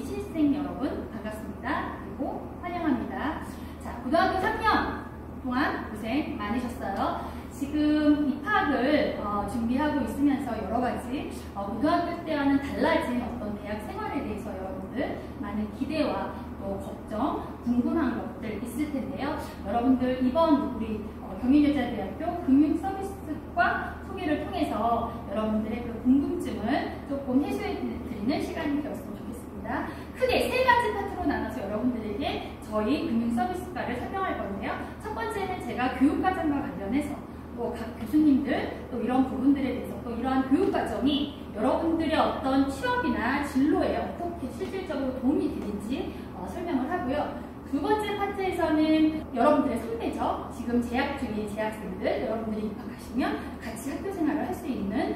예비 신입생 여러분 반갑습니다. 그리고 환영합니다. 자, 고등학교 3년 동안 고생 많으셨어요. 지금 입학을 준비하고 있으면서 여러가지 고등학교 때와는 달라진 어떤 대학 생활에 대해서 여러분들 많은 기대와 또 걱정, 궁금한 것들 있을 텐데요. 여러분들 이번 우리 경인여자대학교 금융서비스과 소개를 통해서 여러분들의 그 궁금증을 조금 해소해 드리는 시간이 되었으면 좋겠습니다. 크게 세 가지 파트로 나눠서 여러분들에게 저희 금융서비스과를 설명할 건데요. 첫 번째는 제가 교육과정과 관련해서 또 각 교수님들 또 이런 부분들에 대해서 또 이러한 교육과정이 여러분들의 어떤 취업이나 진로에 어떻게 실질적으로 도움이 되는지 설명을 하고요. 두 번째 파트에서는 여러분들의 선배죠. 지금 재학 중인 재학생들, 여러분들이 입학하시면 같이 학교 생활을 할 수 있는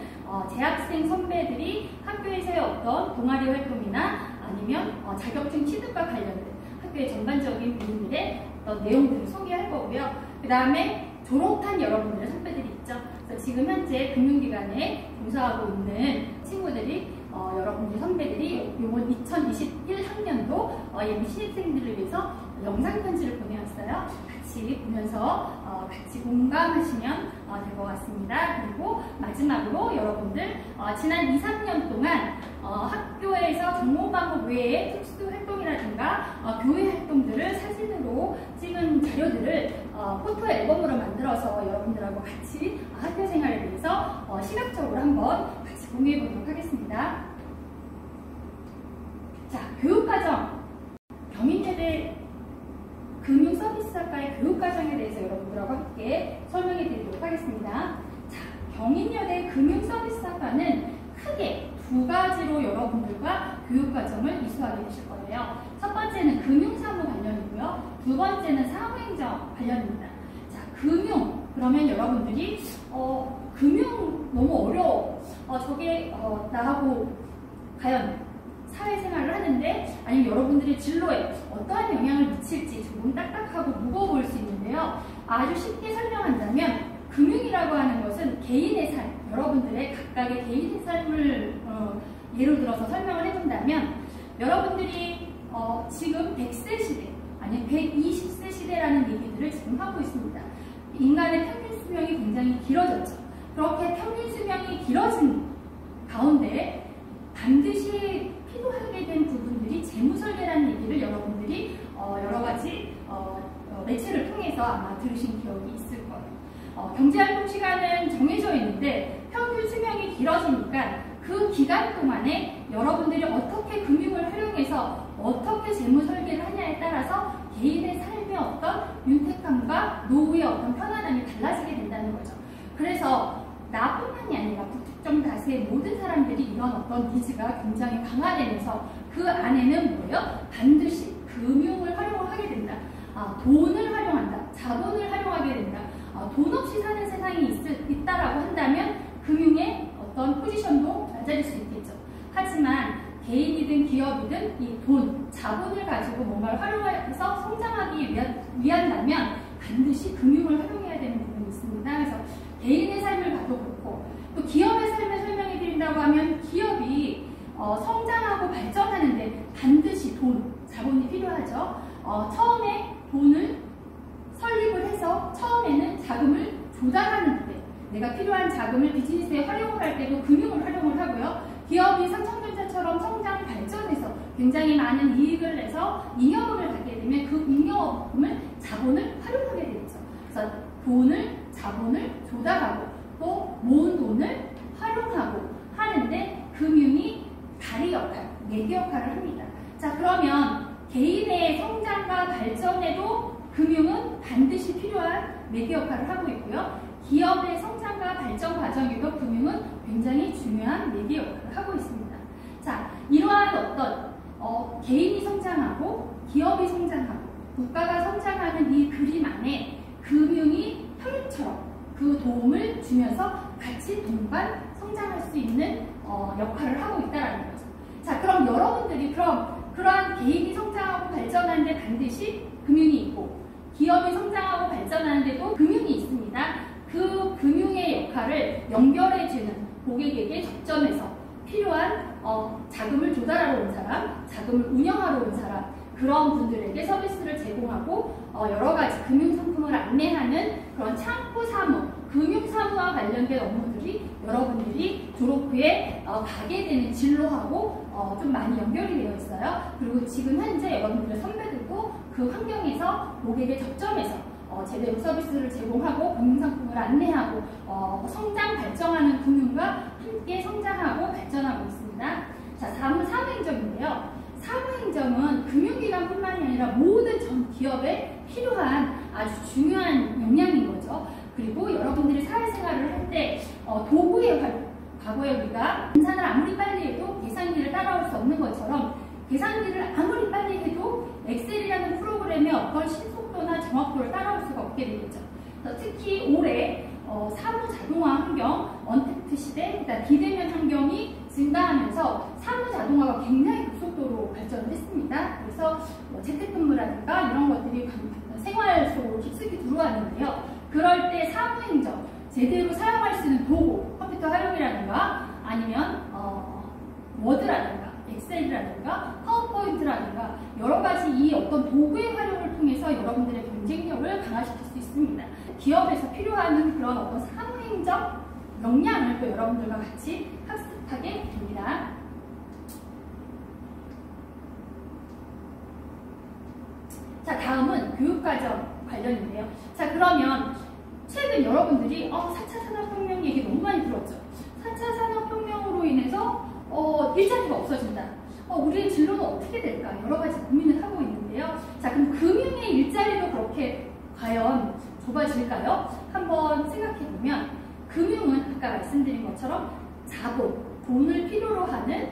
재학생 선배들이 학교에서의 어떤 동아리 활동이나 아니면 자격증 취득과 관련된 학교의 전반적인 부분들의 어떤 내용들을 소개할 거고요. 그 다음에 졸업한 여러분들의 선배들이 있죠. 그래서 지금 현재 금융기관에 종사하고 있는 친구들이 여러분들 선배들이 이번 2021 학년도 예비 신입생들을 위해서 영상 편지를 보내왔어요. 같이 보면서 같이 공감하시면 될 것 같습니다. 그리고 마지막으로 여러분들 지난 2, 3년 동안 학교에서 전공과목 외에 특수 활동이라든가 교회 활동들을 사진으로 찍은 자료들을 포토 앨범으로 만들어서 여러분들하고 같이 학교 생활에 대해서 시각적으로 한번 같이 공유해 보도록 하겠습니다. 자, 교육과정. 경인여대 금융서비스학과의 교육과정에 대해서 여러분들하고 함께 설명해 드리도록 하겠습니다. 자, 경인여대 금융서비스학과는 크게 두 가지로 여러분들과 교육과정을 이수하게 되실 거예요. 첫 번째는 금융사무 관련이고요. 두 번째는 사무행정 관련입니다. 자, 금융. 그러면 여러분들이 금융 너무 어려워. 저게 나하고 과연 사회생활을 하는데 아니면 여러분들의 진로에 어떠한 영향을 미칠지 조금 딱딱하고 무거워 보일 수 있는데요. 아주 쉽게 설명한다면 금융이라고 하는 것은 개인의 삶, 여러분들의 각각의 개인의 삶을 예로 들어서 설명을 해본다면 여러분들이 지금 100세 시대 아니면 120세 시대라는 얘기들을 지금 하고 있습니다. 인간의 평균 수명이 굉장히 길어졌죠. 그렇게 평균 수명이 길어진 가운데 반드시 필요하게 된 부분들이 재무설계라는 얘기를 여러분들이 여러가지 매체를 통해서 아마 들으신 기억이 있을 거예요. 경제활동 시간은 정해져 있는데 평균 수명이 길어지니까 그 기간 동안에 여러분들이 어떻게 금융을 활용해서 어떻게 재무설계를 하냐에 따라서 개인의 삶의 어떤 윤택함과 노후의 어떤 편안함이 달라지게 된다는 거죠. 그래서 나뿐만이 아니라 북특정 다수의 모든 사람들이 이런 어떤 니즈가 굉장히 강화되면서 그 안에는 뭐예요? 반드시 금융을 활용을 하게 된다. 돈을 활용한다. 자본을 활용하게 된다. 돈 없이 사는 세상이 있다라고 한다면 금융의 어떤 포지션도 낮아질 수 있겠죠. 하지만 개인이든 기업이든 이 돈, 자본을 가지고 뭔가를 활용해서 성장하기 위한다면 반드시 금융을 활용해야 되는 부분이 있습니다. 그래서 개인의 삶을 봐도 그렇고 또 기업의 삶을 설명해 드린다고 하면 기업이 성장하고 발전하는데 반드시 돈, 자본이 필요하죠. 처음에 돈을 설립을 해서 처음에는 자금을 조달하는데 내가 필요한 자금을 비즈니스에 활용을 할 때도 금융을 활용을 하고요. 기업이 삼성전자처럼 성장 발전해서 굉장히 많은 이익을 내서 잉여금을 갖게 되면 그 잉여금을 자본을 활용하게 되겠죠. 그래서 돈을, 자본을 조달하고 또 모은 돈을 활용하고 하는데 금융이 다리 역할, 매개 역할을 합니다. 자, 그러면 개인의 성장과 발전에도 금융은 반드시 필요한 매개 역할을 하고 있고요. 기업의 성장과 발전 과정에도 금융은 굉장히 중요한 매개 역할을 하고 있습니다. 자, 이러한 어떤 개인이 성장하고 기업이 성장하고 국가가 성장하는 이 그림 안에 금융이 혈육처럼 그 도움을 주면서 같이 동반 성장할 수 있는 역할을 하고 있다는 거죠. 자, 그럼 여러분들이 그러한 개인이 성장하고 발전하는데 반드시 금융이 있고 기업이 성장하고 발전하는데도 금융이 있습니다. 그 금융의 역할을 연결해주는 고객에게 접점해서 필요한 자금을 조달하러 온 사람, 자금을 운영하러 온 사람, 그런 분들에게 서비스를 제공하고 여러 가지 금융상품을 안내하는 그런 창구 사무, 금융사무와 관련된 업무들이 여러분들이 졸업 후에 가게 되는 진로하고 좀 많이 연결이 되어 있어요. 그리고 지금 현재 여러분들의 선배들도 그 환경에서 고객에 접점해서 제대로 서비스를 제공하고 금융상품을 안내하고 성장, 발전하는 금융과 함께 성장하고 발전하고 있습니다. 자, 다음은 사무행정인데요. 사무행정은 금융기관뿐만이 아니라 모든 전 기업에 필요한 아주 중요한 역량인 거죠. 그리고 여러분들이 사회생활을 할 때 도구의 활용, 과거에 우리가 계산을 아무리 빨리 해도 계산기를 따라올 수 없는 것처럼 계산기를 아무리 빨리 해도 엑셀이라는 프로그램의 어떤 신속도나 정확도를 따라올 수가 없게 되겠죠. 특히 올해 사무 자동화 환경, 언택트 시대, 그다음 비대면 환경이 증가하면서 사무 자동화가 굉장히 급속도로 발전을 했습니다. 그래서 재택근무라든가 이런 것들이 생활 속으로 깊숙이 들어왔는데요. 그럴 때 사무행정, 제대로 사용할 수 있는 도구, 컴퓨터 활용이라든가 아니면 워드라든가 엑셀이라든가 파워포인트라든가 여러 가지 이 어떤 도구의 활용을 통해서 여러분들의 경쟁력을 강화시킬 수 있습니다. 기업에서 필요한 그런 어떤 사무행정 역량을 또 여러분들과 같이 학습하게 됩니다. 자, 다음은 교육과정 관련인데요. 자, 그러면 최근 여러분들이 4차 산업혁명 얘기 너무 많이 들었죠. 4차 산업혁명으로 인해서 일자리가 없어진다. 우리의 진로는 어떻게 될까? 여러 가지 고민을 하고 있는데요. 자, 그럼 금융의 일자리도 그렇게 과연 좁아질까요? 한번 생각해보면 금융은 아까 말씀드린 것처럼 자본, 돈을 필요로 하는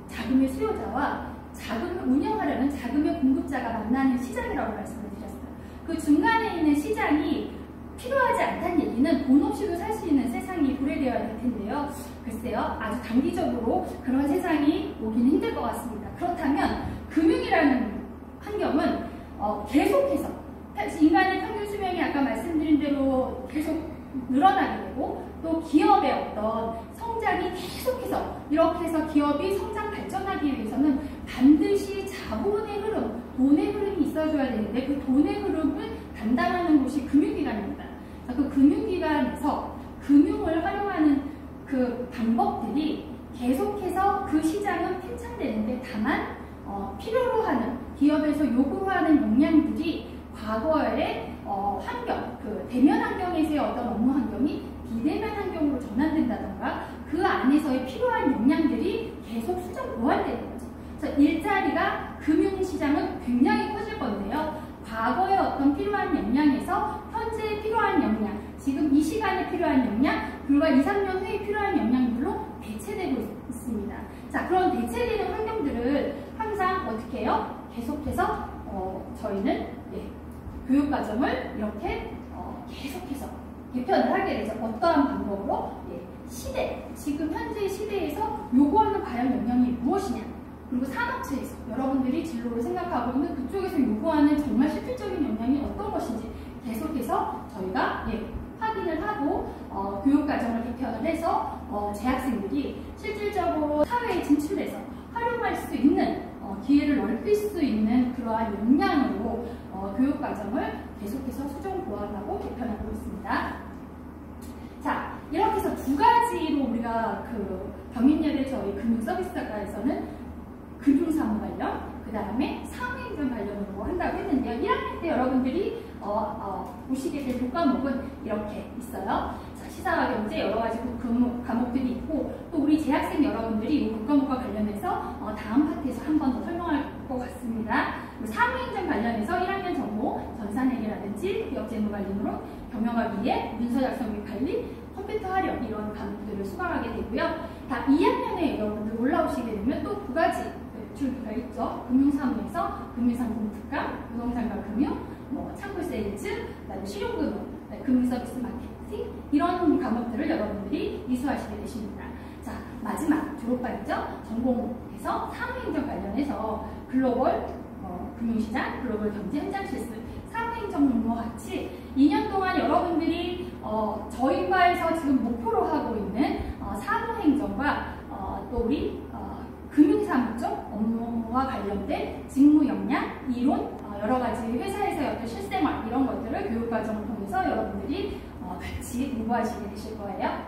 자금의 수요자와 자금을 운영하려는 자금의 공급자가 만나는 시장이라고 말씀을 드렸어요. 그 중간에 있는 시장이 필요하지 않다는 얘기는 돈 없이도 살 수 있는 세상이 도래되어야 될 텐데요. 글쎄요, 아주 단기적으로 그런 세상이 오기는 힘들 것 같습니다. 그렇다면 금융이라는 환경은 계속해서 인간의 평균 수명이 아까 말씀드린 대로 계속 늘어나게 되고 또 기업의 어떤 성장이 계속해서 이렇게 해서 기업이 성장 발전하기 위해서는 반드시 자본의 흐름, 돈의 흐름이 있어줘야 되는데 그 돈의 흐름을 담당하는 곳이 금융기관입니다. 그 금융기관에서 금융을 활용하는 그 방법들이 계속해서 그 시장은 팽창되는데 다만 필요로 하는 기업에서 요구하는 역량들이 과거의 환경, 그 대면 환경에서의 어떤 업무 환경이 비대면 환경으로 전환된다던가 그 안에서의 필요한 역량들이 계속 수정 보완되는 거죠. 그래서 일자리가 금융시장은 굉장히 커질 건데요. 과거의 어떤 필요한 역량에서 현재 필요한 역량, 지금 이 시간에 필요한 역량, 불과 2, 3년 후에 필요한 역량들로 대체되고 있습니다. 자, 그런 대체되는 환경들을 항상 어떻게 해요? 계속해서 저희는 교육과정을 이렇게 계속해서 개편을 하게 되죠. 어떠한 방법으로? 시대, 지금 현재 시대에서 요구하는 과연 역량이 무엇이냐? 그리고 산업체에서 여러분들이 진로를 생각하고 있는 그쪽에서 요구하는 정말 실질적인 역량이 어떤 것인지 계속해서 저희가 확인을 하고 교육과정을 개편을 해서 재학생들이 실질적으로 사회에 진출해서 활용할 수 있는 기회를 넓힐 수 있는 그러한 역량으로 교육과정을 계속해서 수정 보완하고 개편하고 있습니다. 자, 이렇게 해서 두 가지로 우리가 경인여대 저희 금융서비스학과에서는 금융사무 관련, 그 다음에 사무행정 관련으로 한다고 했는데요. 1학년 때 여러분들이 보시게 될 교과목은 이렇게 있어요. 자, 시사와 경제 여러 가지 과목들이 있고 또 우리 재학생 여러분들이 이 교과목과 관련해서 다음 파트에서 한 번 더 설명할 것 같습니다. 사무행정 관련해서 1학년 정보, 전산회계라든지 기업재무관리론, 경영학 이해, 문서 작성 및 관리, 컴퓨터 활용 이런 과목들을 수강하게 되고요. 다 2학년에 여러분들 올라오시게 되면 또 두 가지 줄기가 있죠. 금융사무에서 금융상품 특강, 부동산과 금융, 창구 세일즈, 그다음에 실용금융, 금융서비스 마케팅 이런 과목들을 여러분들이 이수하시게 되십니다. 자, 마지막 졸업반이죠. 전공에서 사무행정 관련해서 글로벌 금융시장, 글로벌 경제 현장 실습, 사무행정과 같이 2년 동안 여러분들이 저희과에서 지금 목표로 하고 있는 사무행정과 또 우리 금융사무 쪽 업무와 관련된 직무 역량, 이론, 여러 가지 회사에서의 어떤 실생활 이런 것들을 교육과정을 통해서 여러분들이 같이 공부하시게 되실 거예요.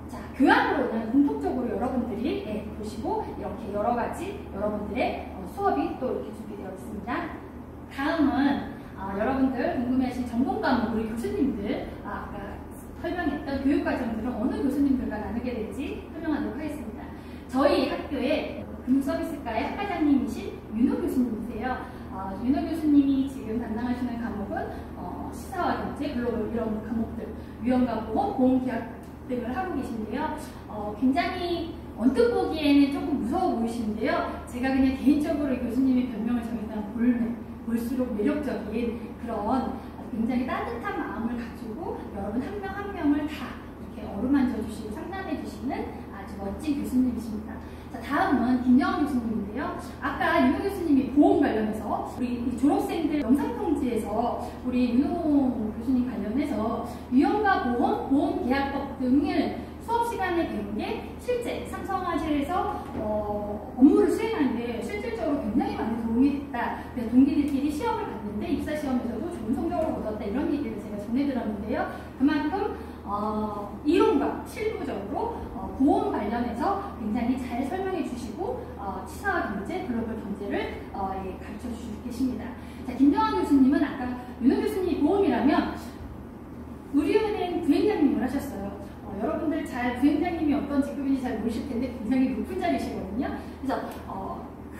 자, 교양으로는 공통적으로 여러분들이 보시고 이렇게 여러 가지 여러분들의 수업이 또 이렇게 준비되어 있습니다. 다음은 여러분들 궁금해하신 전공 과목 우리 교수님들 아까 설명했던 교육과정들은 어느 교수님들과 나누게 될지 설명하도록 하겠습니다. 저희 학교의 금융서비스과의 학과장님이신 윤호 교수님이세요. 윤호 교수님이 지금 담당하시는 과목은 시사와 경제, 글로벌 이런 과목들, 위험과 보험, 보험계약 등을 하고 계신데요. 굉장히 언뜻 보기에는 조금 무서워 보이시는데요. 제가 그냥 개인적으로 교수님의 변명을 정했다면 볼수록 매력적인 그런 굉장히 따뜻한 마음을 가지고 여러분 한 명 한 명을 다 이렇게 어루만져 주시고 상담해 주시는 아주 멋진 교수님이십니다. 자, 다음은 김영환 교수님인데요. 아까 윤호 교수님이 보험 관련해서 우리 졸업생들 영상통지에서 우리 윤호 교수님 관련해서 위험과 보험, 보험계약법 등을 수업 시간에 배운 게 실제 삼성화재에서 업무를 수행하는데 실질적으로 굉장히 많은 도움이 됐다. 그래서 동기들끼리 시험을 봤는데 입사 시험에서도 좋은 성적을 얻었다. 이런 얘기를 제가 전해드렸는데요. 그만큼 이론과 실무적으로 보험 관련해서 굉장히 잘 설명해 주시고 시사와 경제, 글로벌 경제를 가르쳐 주시고 계십니다. 자, 김정환 교수님은 아까 윤호 교수님이 보험이라면 우리은행 부행장님을 하셨어요. 여러분들 잘 부행장님이 어떤 직급인지 잘 모르실 텐데 굉장히 높은 자리시거든요. 그래서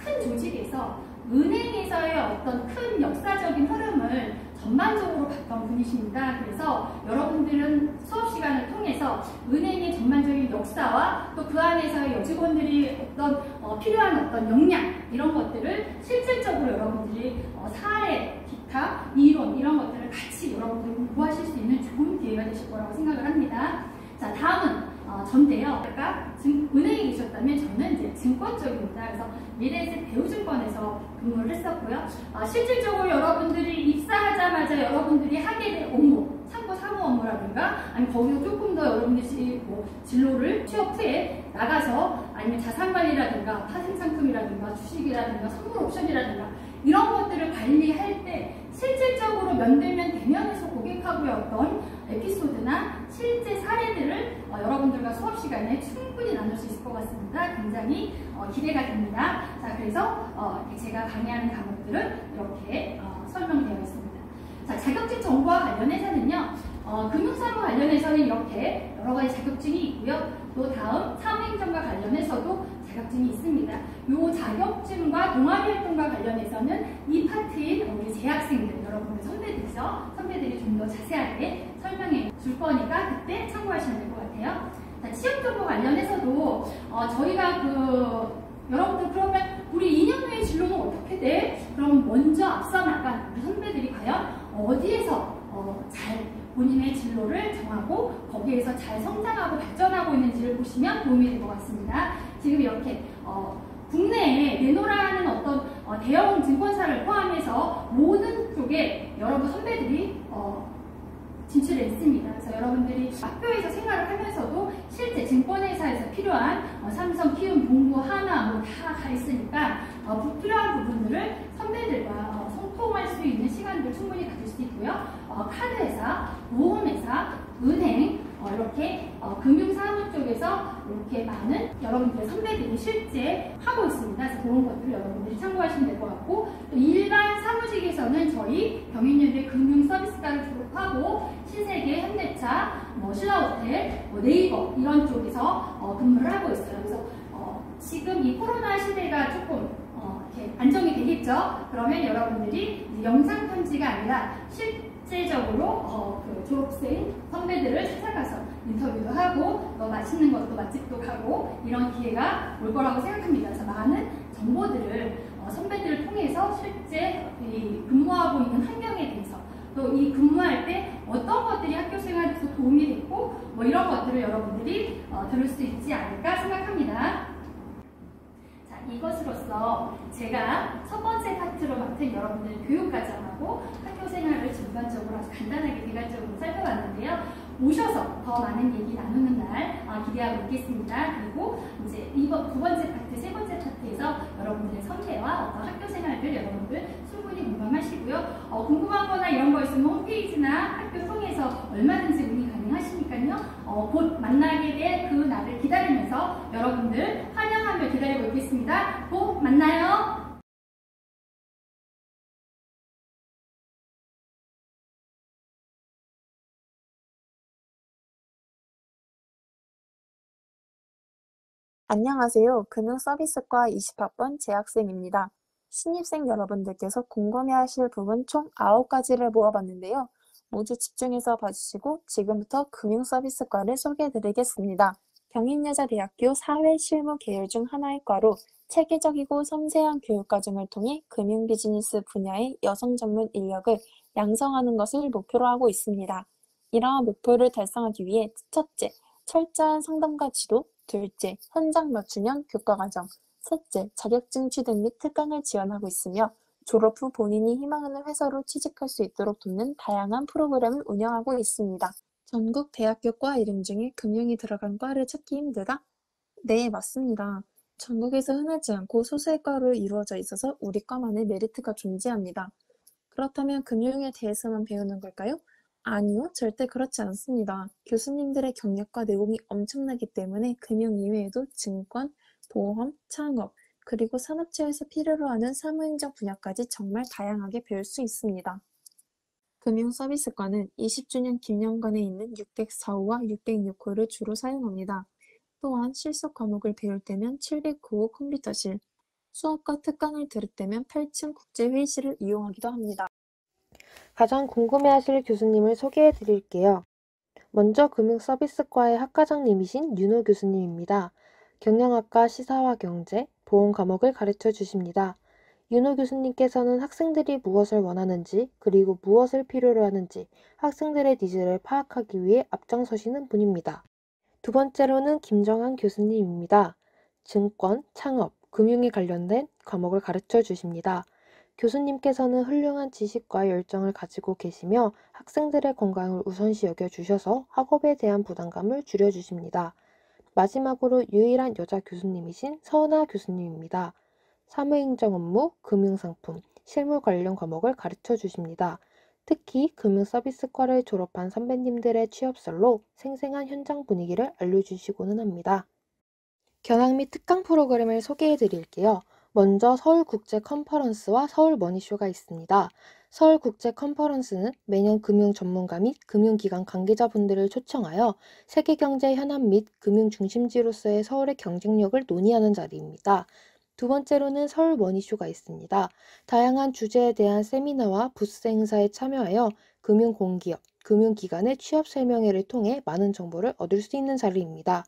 큰 조직에서 은행에서의 어떤 큰 역사적인 흐름을 전반적으로 봤던 분이십니다. 그래서 여러분들은 수업 시간을 통해서 은행의 전반적인 역사와 또 그 안에서의 여직원들이 어떤 필요한 어떤 역량 이런 것들을 실질적으로 여러분들이 사례, 기타, 이론 이런 것들을 같이 여러분들이 공부하실 수 있는 좋은 기회가 되실 거라고 생각을 합니다. 자, 다음은 전데요. 아까 은행에 계셨다면 저는 이제 증권 쪽입니다. 그래서 미래에셋 대우증권에서 근무를 했었고요. 실질적으로 여러분들이 입사하자마자 여러분들이 하게 될 업무, 참고 사무 업무라든가 아니면 거기서 조금 더 여러분들이 진로를 취업 후에 나가서 아니면 자산관리라든가 파생상품이라든가 주식이라든가 선물 옵션이라든가 이런 것들을 관리할 때 실질적으로 면대면 대면에서 고객하고의 어떤 에피소드나 실제 사례들을 여러분들과 수업 시간에 충분히 나눌 수 있을 것 같습니다. 굉장히 기대가 됩니다. 자, 그래서 제가 강의하는 과목들은 이렇게 설명되어 있습니다. 자, 자격증 정보와 관련해서는요, 금융사무 관련해서는 이렇게 여러 가지 자격증이 있고요. 또 다음 사무행정과 관련해서도 자격증이 있습니다. 이 자격증과 동아리활동과 관련해서는 이 파트인 우리 재학생들, 여러분들 선배들이 좀 더 자세하게 설명해 줄 거니까 그때 참고하시면 될 것 같아요. 자, 취업정보 관련해서도 저희가 여러분들 그러면 우리 2년 후의 진로는 어떻게 돼? 그럼 먼저 앞서 나간 우리 선배들이 과연 어디에서 잘 본인의 진로를 정하고 거기에서 잘 성장하고 발전하고 있는지를 보시면 도움이 될 것 같습니다. 지금 이렇게 국내에 내노라는 어떤 대형 증권사를 포함해서 모든 쪽에 여러분 선배들이 진출해 있습니다. 그래서 여러분들이 학교에서 생활을 하면서도 실제 증권회사에서 필요한 삼성, 키움, 동부, 하나 다 가 있으니까 필요한 부분들을 선배들과 소통할 수 있는 시간들 충분히 가질 수 있고요. 카드회사, 보험회사, 은행 이렇게 금융사무 쪽에서 이렇게 많은 여러분들의 선배들이 실제 하고 있습니다. 그래서 그런 것들을 여러분들이 참고하시면 될 것 같고 또 일반 사무직에서는 저희 경인여대 금융서비스과를 졸업하고 신세계, 현대차, 신라호텔, 네이버 이런 쪽에서 근무를 하고 있어요. 그래서 지금 이 코로나 시대가 조금 이렇게 안정이 되겠죠. 그러면 여러분들이 영상 편지가 아니라 실제적으로 졸업생 선배들을 찾아가서 인터뷰도 하고 또 맛있는 것도 맛집도 가고 이런 기회가 올 거라고 생각합니다. 그래서 많은 정보들을 선배들을 통해서 실제 근무하고 있는 환경에 대해서 또 이 근무할 때 어떤 것들이 학교 생활에서 도움이 됐고 이런 것들을 여러분들이 들을 수 있지 않을까 생각합니다. 자, 이것으로써 제가 첫 번째 파트로 맡은 여러분들의 교육과정하고 학교 생활을 전반적으로 아주 간단하게 개괄적으로 살펴봤는데요. 오셔서 더 많은 얘기 나누는 날 기대하고 있겠습니다. 그리고 이제 두 번째 파트, 세 번째 파트에서 여러분들의 선배와 어떤 학교 생활들 여러분들 충분히 공감하시고요. 궁금한 거나 이런 거 있으면 홈페이지나 학교 통해서 얼마든지 문의 가능하시니까요. 곧 만나게 될 그 날을 기다리면서 여러분들 환영하며 기다리고 있겠습니다. 곧 만나요. 안녕하세요. 금융서비스과 20학번 재학생입니다. 신입생 여러분들께서 궁금해하실 부분 총 9가지를 모아봤는데요. 모두 집중해서 봐주시고 지금부터 금융서비스과를 소개해드리겠습니다. 경인여자대학교 사회실무 계열 중 하나의 과로 체계적이고 섬세한 교육과정을 통해 금융비즈니스 분야의 여성 전문 인력을 양성하는 것을 목표로 하고 있습니다. 이러한 목표를 달성하기 위해 첫째, 철저한 상담과 지도, 둘째, 현장 맞춤형 교과과정, 셋째, 자격증 취득 및 특강을 지원하고 있으며 졸업 후 본인이 희망하는 회사로 취직할 수 있도록 돕는 다양한 프로그램을 운영하고 있습니다. 전국 대학교과 이름 중에 금융이 들어간 과를 찾기 힘들다? 네, 맞습니다. 전국에서 흔하지 않고 소수의 과로 이루어져 있어서 우리 과만의 메리트가 존재합니다. 그렇다면 금융에 대해서만 배우는 걸까요? 아니요, 절대 그렇지 않습니다. 교수님들의 경력과 내공이 엄청나기 때문에 금융 이외에도 증권, 보험, 창업, 그리고 산업체에서 필요로 하는 사무행정 분야까지 정말 다양하게 배울 수 있습니다. 금융서비스과는 20주년 기념관에 있는 604호와 606호를 주로 사용합니다. 또한 실습 과목을 배울 때면 709호 컴퓨터실, 수업과 특강을 들을 때면 8층 국제회의실을 이용하기도 합니다. 가장 궁금해하실 교수님을 소개해 드릴게요. 먼저 금융서비스과의 학과장님이신 윤호 교수님입니다. 경영학과 시사와 경제, 보험 과목을 가르쳐 주십니다. 윤호 교수님께서는 학생들이 무엇을 원하는지 그리고 무엇을 필요로 하는지 학생들의 니즈를 파악하기 위해 앞장서시는 분입니다. 두 번째로는 김정한 교수님입니다. 증권, 창업, 금융에 관련된 과목을 가르쳐 주십니다. 교수님께서는 훌륭한 지식과 열정을 가지고 계시며 학생들의 건강을 우선시 여겨주셔서 학업에 대한 부담감을 줄여주십니다. 마지막으로 유일한 여자 교수님이신 서은아 교수님입니다. 사무행정 업무, 금융상품, 실무 관련 과목을 가르쳐 주십니다. 특히 금융서비스과를 졸업한 선배님들의 취업설로 생생한 현장 분위기를 알려주시고는 합니다. 견학 및 특강 프로그램을 소개해 드릴게요. 먼저 서울국제 컨퍼런스와 서울 머니쇼가 있습니다. 서울국제 컨퍼런스는 매년 금융 전문가 및 금융기관 관계자분들을 초청하여 세계경제 현안 및 금융 중심지로서의 서울의 경쟁력을 논의하는 자리입니다. 두 번째로는 서울 머니쇼가 있습니다. 다양한 주제에 대한 세미나와 부스 행사에 참여하여 금융공기업, 금융기관의 취업 설명회를 통해 많은 정보를 얻을 수 있는 자리입니다.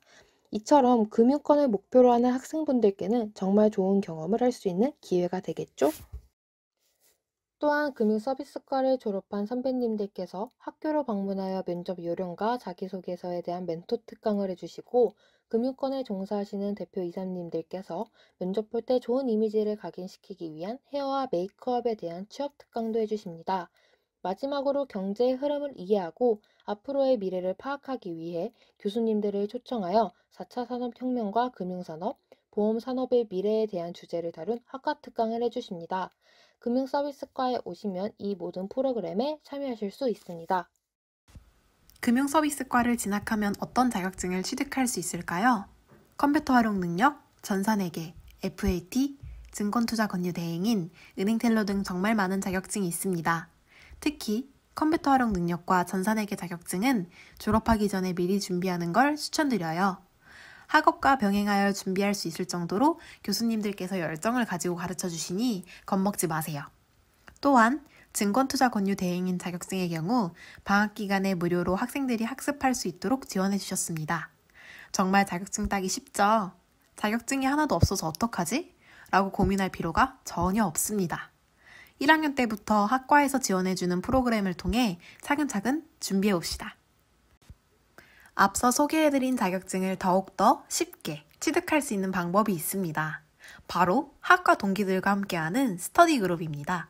이처럼 금융권을 목표로 하는 학생분들께는 정말 좋은 경험을 할 수 있는 기회가 되겠죠? 또한 금융서비스과를 졸업한 선배님들께서 학교로 방문하여 면접 요령과 자기소개서에 대한 멘토 특강을 해주시고 금융권에 종사하시는 대표 이사님들께서 면접 볼 때 좋은 이미지를 각인시키기 위한 헤어와 메이크업에 대한 취업 특강도 해주십니다. 마지막으로 경제의 흐름을 이해하고 앞으로의 미래를 파악하기 위해 교수님들을 초청하여 4차 산업혁명과 금융산업, 보험산업의 미래에 대한 주제를 다룬 학과 특강을 해주십니다. 금융서비스과에 오시면 이 모든 프로그램에 참여하실 수 있습니다. 금융서비스과를 진학하면 어떤 자격증을 취득할 수 있을까요? 컴퓨터 활용 능력, 전산회계, FAT, 증권투자 권유 대행인, 은행텔러 등 정말 많은 자격증이 있습니다. 특히 컴퓨터 활용 능력과 전산회계 자격증은 졸업하기 전에 미리 준비하는 걸 추천드려요. 학업과 병행하여 준비할 수 있을 정도로 교수님들께서 열정을 가지고 가르쳐 주시니 겁먹지 마세요. 또한 증권투자 권유 대행인 자격증의 경우 방학 기간에 무료로 학생들이 학습할 수 있도록 지원해 주셨습니다. 정말 자격증 따기 쉽죠? 자격증이 하나도 없어서 어떡하지? 라고 고민할 필요가 전혀 없습니다. 1학년 때부터 학과에서 지원해주는 프로그램을 통해 차근차근 준비해봅시다. 앞서 소개해드린 자격증을 더욱더 쉽게 취득할 수 있는 방법이 있습니다. 바로 학과 동기들과 함께하는 스터디 그룹입니다.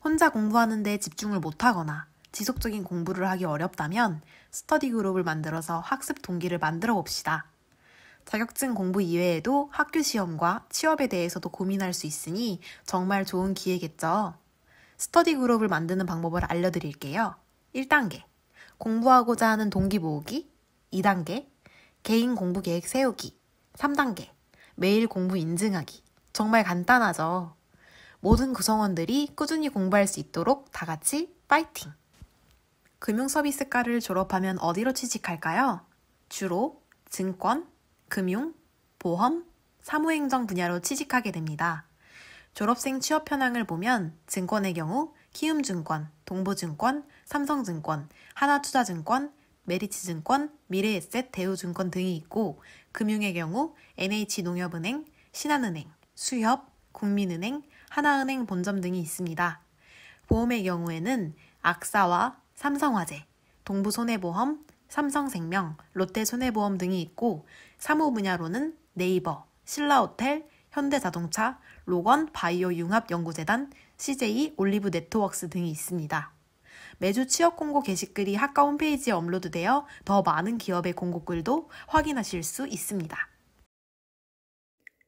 혼자 공부하는데 집중을 못하거나 지속적인 공부를 하기 어렵다면 스터디 그룹을 만들어서 학습 동기를 만들어 봅시다. 자격증 공부 이외에도 학교 시험과 취업에 대해서도 고민할 수 있으니 정말 좋은 기회겠죠. 스터디 그룹을 만드는 방법을 알려드릴게요. 1단계, 공부하고자 하는 동기 모으기. 2단계, 개인 공부 계획 세우기. 3단계, 매일 공부 인증하기. 정말 간단하죠. 모든 구성원들이 꾸준히 공부할 수 있도록 다 같이 파이팅! 금융서비스과를 졸업하면 어디로 취직할까요? 주로 증권, 금융, 보험, 사무행정 분야로 취직하게 됩니다. 졸업생 취업 현황을 보면 증권의 경우 키움증권, 동부증권, 삼성증권, 하나투자증권, 메리츠증권, 미래에셋, 대우증권 등이 있고 금융의 경우 NH농협은행, 신한은행, 수협, 국민은행, 하나은행 본점 등이 있습니다. 보험의 경우에는 악사와 삼성화재, 동부손해보험, 삼성생명, 롯데손해보험 등이 있고 사무 분야로는 네이버, 신라호텔, 현대자동차, 로건 바이오융합연구재단, CJ 올리브 네트워크스 등이 있습니다. 매주 취업 공고 게시글이 학과 홈페이지에 업로드되어 더 많은 기업의 공고글도 확인하실 수 있습니다.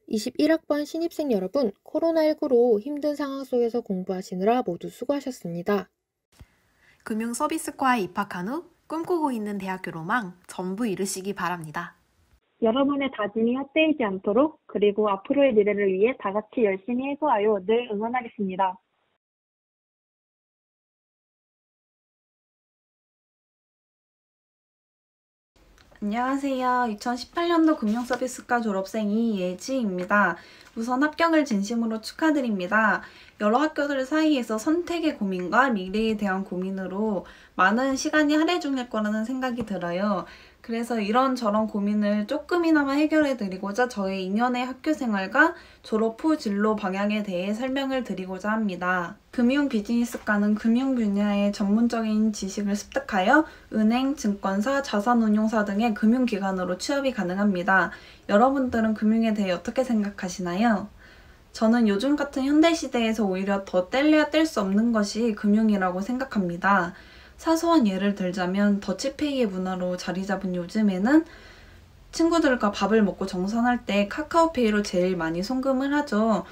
21학번 신입생 여러분, 코로나19로 힘든 상황 속에서 공부하시느라 모두 수고하셨습니다. 금융서비스과에 입학한 후 꿈꾸고 있는 대학교 로망 전부 이루시기 바랍니다. 여러분의 다짐이 헛되지 않도록 그리고 앞으로의 미래를 위해 다 같이 열심히 해보아요. 늘 응원하겠습니다. 안녕하세요. 2018년도 금융서비스과 졸업생 이예지입니다. 우선 합격을 진심으로 축하드립니다. 여러 학교들 사이에서 선택의 고민과 미래에 대한 고민으로 많은 시간이 할애중일 거라는 생각이 들어요. 그래서 이런저런 고민을 조금이나마 해결해 드리고자 저의 2년의 학교 생활과 졸업 후 진로 방향에 대해 설명을 드리고자 합니다. 금융 비즈니스과는 금융 분야의 전문적인 지식을 습득하여 은행, 증권사, 자산운용사 등의 금융기관으로 취업이 가능합니다. 여러분들은 금융에 대해 어떻게 생각하시나요? 저는 요즘 같은 현대시대에서 오히려 더 뗄래야 뗄 수 없는 것이 금융이라고 생각합니다. 사소한 예를 들자면 더치페이의 문화로 자리 잡은 요즘에는 친구들과 밥을 먹고 정산할 때 카카오페이로 제일 많이 송금을 하죠.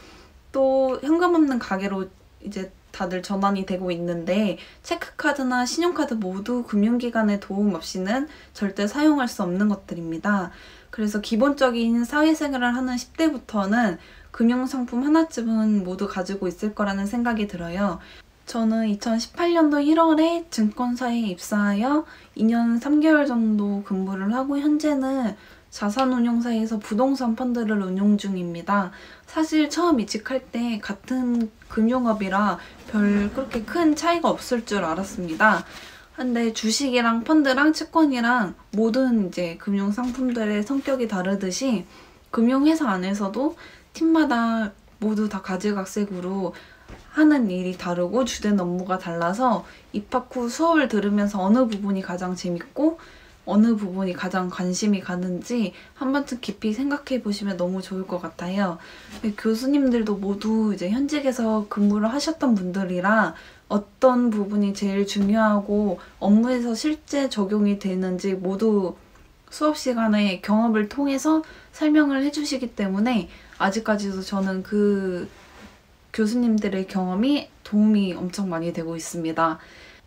또 현금 없는 가게로 이제 다들 전환이 되고 있는데 체크카드나 신용카드 모두 금융기관의 도움 없이는 절대 사용할 수 없는 것들입니다. 그래서 기본적인 사회생활을 하는 10대부터는 금융상품 하나쯤은 모두 가지고 있을 거라는 생각이 들어요. 저는 2018년도 1월에 증권사에 입사하여 2년 3개월 정도 근무를 하고 현재는 자산운용사에서 부동산 펀드를 운용 중입니다. 사실 처음 이직할 때 같은 금융업이라 별 그렇게 큰 차이가 없을 줄 알았습니다. 근데 주식이랑 펀드랑 채권이랑 모든 이제 금융상품들의 성격이 다르듯이 금융회사 안에서도 팀마다 모두 다 가지각색으로 하는 일이 다르고 주된 업무가 달라서 입학 후 수업을 들으면서 어느 부분이 가장 재밌고 어느 부분이 가장 관심이 가는지 한 번쯤 깊이 생각해 보시면 너무 좋을 것 같아요. 교수님들도 모두 이제 현직에서 근무를 하셨던 분들이라 어떤 부분이 제일 중요하고 업무에서 실제 적용이 되는지 모두 수업 시간에 경험을 통해서 설명을 해주시기 때문에 아직까지도 저는 그 교수님들의 경험이 도움이 엄청 많이 되고 있습니다.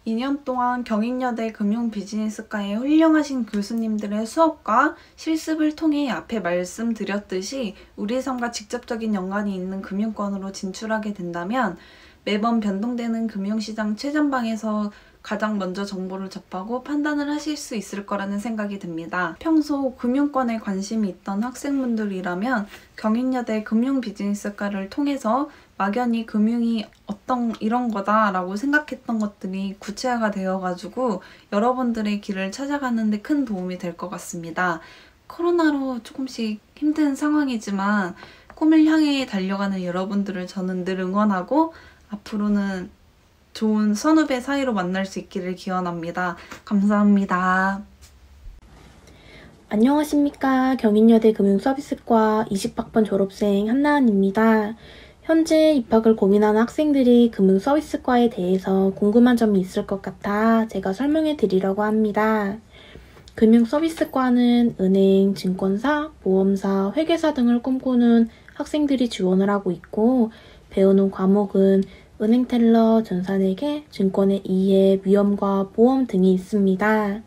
2년 동안 경인여대 금융비즈니스과의 훌륭하신 교수님들의 수업과 실습을 통해 앞에 말씀드렸듯이 우리 삶과 직접적인 연관이 있는 금융권으로 진출하게 된다면 매번 변동되는 금융시장 최전방에서 가장 먼저 정보를 접하고 판단을 하실 수 있을 거라는 생각이 듭니다. 평소 금융권에 관심이 있던 학생분들이라면 경인여대 금융비즈니스과를 통해서 막연히 금융이 어떤 이런 거다라고 생각했던 것들이 구체화가 되어가지고 여러분들의 길을 찾아가는 데 큰 도움이 될 것 같습니다. 코로나로 조금씩 힘든 상황이지만 꿈을 향해 달려가는 여러분들을 저는 늘 응원하고 앞으로는 좋은 선후배 사이로 만날 수 있기를 기원합니다. 감사합니다. 안녕하십니까. 경인여대 금융서비스과 20학번 졸업생 한나은입니다. 현재 입학을 고민하는 학생들이 금융서비스과에 대해서 궁금한 점이 있을 것 같아 제가 설명해 드리려고 합니다. 금융서비스과는 은행, 증권사, 보험사, 회계사 등을 꿈꾸는 학생들이 지원을 하고 있고 배우는 과목은 은행텔러, 전산회계, 증권의 이해, 위험과 보험 등이 있습니다.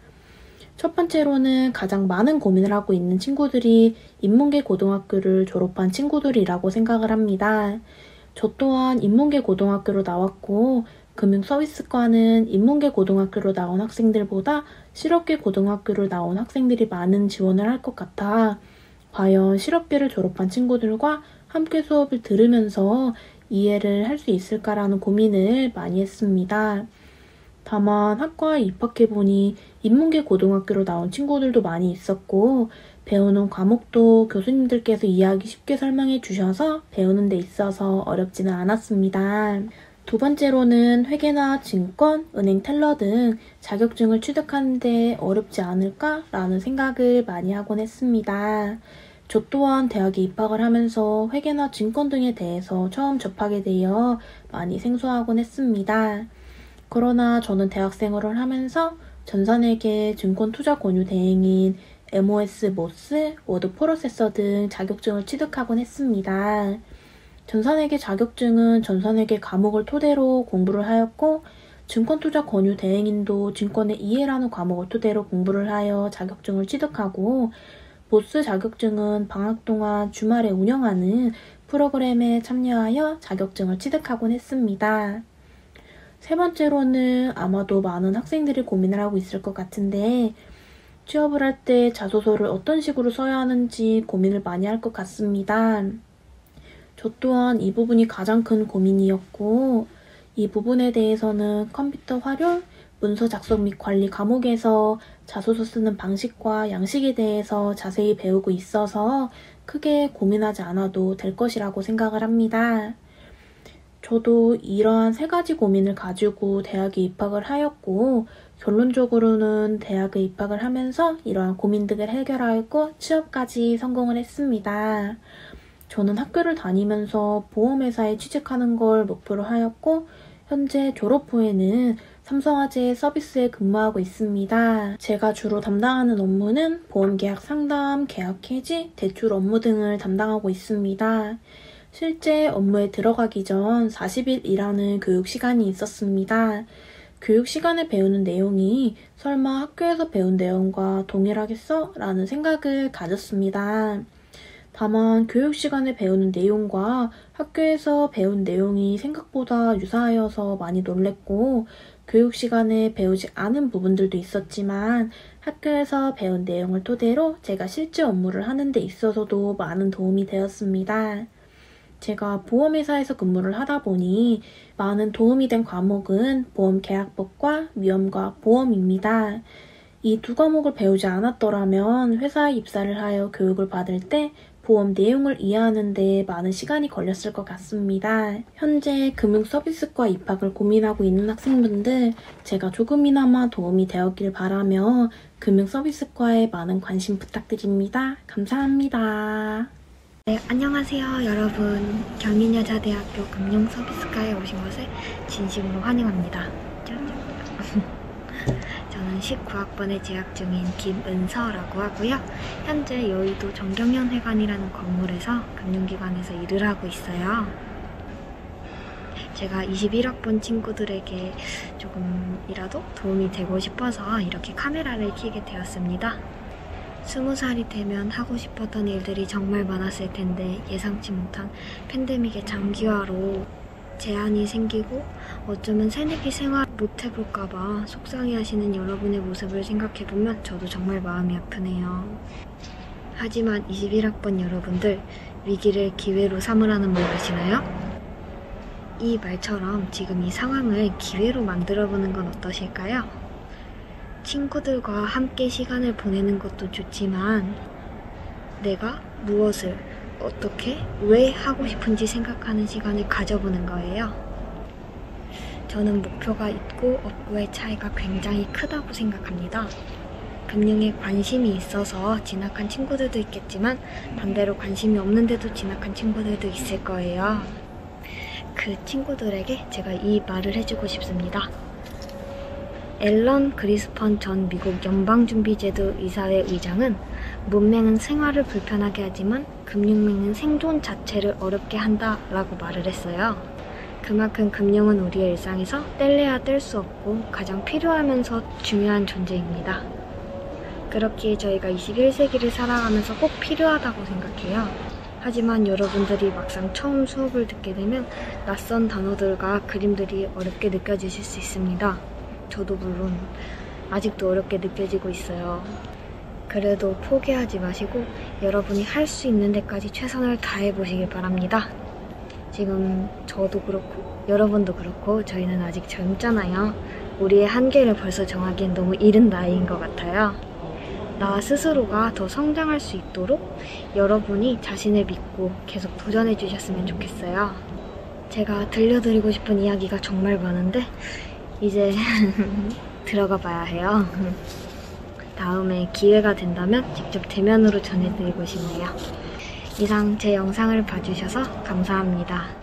첫 번째로는 가장 많은 고민을 하고 있는 친구들이 인문계 고등학교를 졸업한 친구들이라고 생각을 합니다. 저 또한 인문계 고등학교로 나왔고 금융서비스과는 인문계 고등학교로 나온 학생들보다 실업계 고등학교를 나온 학생들이 많은 지원을 할 것 같아 과연 실업계를 졸업한 친구들과 함께 수업을 들으면서 이해를 할 수 있을까라는 고민을 많이 했습니다. 다만 학과에 입학해보니 인문계 고등학교로 나온 친구들도 많이 있었고 배우는 과목도 교수님들께서 이해하기 쉽게 설명해 주셔서 배우는 데 있어서 어렵지는 않았습니다. 두 번째로는 회계나 증권, 은행 텔러 등 자격증을 취득하는 데 어렵지 않을까라는 생각을 많이 하곤 했습니다. 저 또한 대학에 입학을 하면서 회계나 증권 등에 대해서 처음 접하게 되어 많이 생소하곤 했습니다. 그러나 저는 대학 생활을 하면서 전산회계, 증권투자권유 대행인 MOS, 모스, 워드 프로세서 등 자격증을 취득하곤 했습니다. 전산회계 자격증은 전산회계 과목을 토대로 공부를 하였고 증권투자권유 대행인도 증권의 이해라는 과목을 토대로 공부를 하여 자격증을 취득하고 모스 자격증은 방학 동안 주말에 운영하는 프로그램에 참여하여 자격증을 취득하곤 했습니다. 세 번째로는 아마도 많은 학생들이 고민을 하고 있을 것 같은데 취업을 할 때 자소서를 어떤 식으로 써야 하는지 고민을 많이 할 것 같습니다. 저 또한 이 부분이 가장 큰 고민이었고 이 부분에 대해서는 컴퓨터 활용, 문서 작성 및 관리 과목에서 자소서 쓰는 방식과 양식에 대해서 자세히 배우고 있어서 크게 고민하지 않아도 될 것이라고 생각을 합니다. 저도 이러한 세 가지 고민을 가지고 대학에 입학을 하였고 결론적으로는 대학에 입학을 하면서 이러한 고민들을 해결하였고 취업까지 성공을 했습니다. 저는 학교를 다니면서 보험회사에 취직하는 걸 목표로 하였고 현재 졸업 후에는 삼성화재 서비스에 근무하고 있습니다. 제가 주로 담당하는 업무는 보험계약 상담, 계약 해지, 대출 업무 등을 담당하고 있습니다. 실제 업무에 들어가기 전 40일 일하는 교육 시간이 있었습니다. 교육 시간에 배우는 내용이 설마 학교에서 배운 내용과 동일하겠어? 라는 생각을 가졌습니다. 다만 교육 시간에 배우는 내용과 학교에서 배운 내용이 생각보다 유사하여서 많이 놀랬고 교육 시간에 배우지 않은 부분들도 있었지만 학교에서 배운 내용을 토대로 제가 실제 업무를 하는 데 있어서도 많은 도움이 되었습니다. 제가 보험회사에서 근무를 하다 보니 많은 도움이 된 과목은 보험계약법과 위험과 보험입니다. 이 두 과목을 배우지 않았더라면 회사에 입사를 하여 교육을 받을 때 보험 내용을 이해하는 데 많은 시간이 걸렸을 것 같습니다. 현재 금융서비스과 입학을 고민하고 있는 학생분들 제가 조금이나마 도움이 되었길 바라며 금융서비스과에 많은 관심 부탁드립니다. 감사합니다. 네, 안녕하세요 여러분. 경인여자대학교 금융서비스과에 오신 것을 진심으로 환영합니다. 저는 19학번에 재학 중인 김은서라고 하고요. 현재 여의도 정경련회관이라는 건물에서 금융기관에서 일을 하고 있어요. 제가 21학번 친구들에게 조금이라도 도움이 되고 싶어서 이렇게 카메라를 켜게 되었습니다. 20살이 되면 하고 싶었던 일들이 정말 많았을 텐데 예상치 못한 팬데믹의 장기화로 제한이 생기고 어쩌면 새내기 생활 못 해볼까봐 속상해하시는 여러분의 모습을 생각해보면 저도 정말 마음이 아프네요. 하지만 21학번 여러분들, 위기를 기회로 삼으라는 말 아시나요? 이 말처럼 지금 이 상황을 기회로 만들어보는 건 어떠실까요? 친구들과 함께 시간을 보내는 것도 좋지만 내가 무엇을 어떻게, 왜 하고 싶은지 생각하는 시간을 가져보는 거예요. 저는 목표가 있고 없고의 차이가 굉장히 크다고 생각합니다. 금융에 관심이 있어서 진학한 친구들도 있겠지만 반대로 관심이 없는데도 진학한 친구들도 있을 거예요. 그 친구들에게 제가 이 말을 해주고 싶습니다. 앨런 그리스펀 전 미국 연방준비제도 이사회 의장은 문맹은 생활을 불편하게 하지만 금융맹은 생존 자체를 어렵게 한다라고 말을 했어요. 그만큼 금융은 우리의 일상에서 뗄래야 뗄 수 없고 가장 필요하면서 중요한 존재입니다. 그렇기에 저희가 21세기를 살아가면서 꼭 필요하다고 생각해요. 하지만 여러분들이 막상 처음 수업을 듣게 되면 낯선 단어들과 그림들이 어렵게 느껴지실 수 있습니다. 저도 물론 아직도 어렵게 느껴지고 있어요. 그래도 포기하지 마시고 여러분이 할 수 있는 데까지 최선을 다해 보시길 바랍니다. 지금 저도 그렇고 여러분도 그렇고 저희는 아직 젊잖아요. 우리의 한계를 벌써 정하기엔 너무 이른 나이인 것 같아요. 나 스스로가 더 성장할 수 있도록 여러분이 자신을 믿고 계속 도전해 주셨으면 좋겠어요. 제가 들려드리고 싶은 이야기가 정말 많은데 이제 들어가 봐야 해요. 다음에 기회가 된다면 직접 대면으로 전해드리고 싶네요. 이상 제 영상을 봐주셔서 감사합니다.